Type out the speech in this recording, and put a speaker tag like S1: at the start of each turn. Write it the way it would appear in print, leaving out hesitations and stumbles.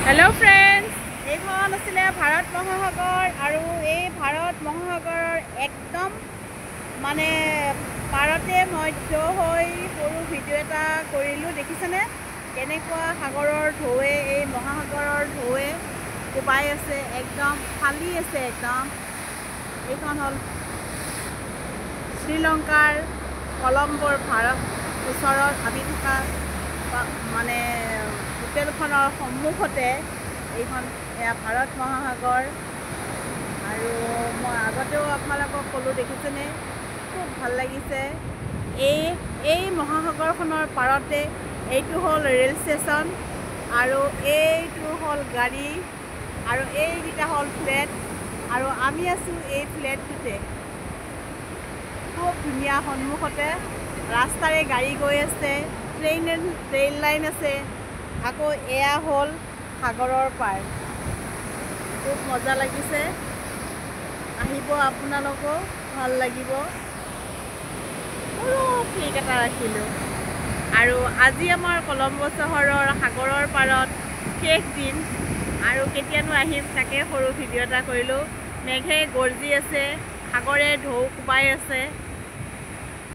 S1: Hello friends এইখন আছিল ভাৰত মহাসাগৰ আৰু এই ভাৰত মহাসাগৰৰ একদম মানে পাৰতে মই থিয় হৈ সৰু ভিডিঅ' এটা কৰিলোঁ। দেখিছেনে কেনেকুৱা সাগৰৰ ঢৌৱে এই মহাসাগৰৰ ঢৌৱে কোবাই আছে, একদম ফালি আছে। একদম এইখন হ'ল শ্ৰীলংকাৰ কলম্বোৰ ভাৰত ওচৰত আমি থকা মানে হোটেলখনৰ সন্মুখতে এইখন এয়া ভাৰত মহাসাগৰ। আৰু মই আগতেও আপোনালোকক ক'লোঁ, দেখিছেনে খুব ভাল লাগিছে। এই মহাসাগৰখনৰ পাৰতে এইটো হ'ল ৰেল ষ্টেচন আৰু এইটো হ'ল গাড়ী আৰু এইকেইটা হ'ল ফ্লেট আৰু আমি আছোঁ এই ফ্লেটটোতে। খুব ধুনীয়া, সন্মুখতে ৰাস্তাৰে গাড়ী গৈ আছে, ৰেল লাইন আছে। আকৌ এয়া হ'ল সাগৰৰ পাৰ। খুব মজা লাগিছে, আহিব আপোনালোকো, ভাল লাগিব। সৰু কেক এটা ৰাখিলোঁ আৰু আজি আমাৰ কলম্বো চহৰৰ সাগৰৰ পাৰত শেষ দিন আৰু কেতিয়ানো আহিম তাকে সৰু ভিডিঅ' এটা কৰিলোঁ। মেঘে গৰ্জি আছে, সাগৰে ঢৌ কোবাই আছে।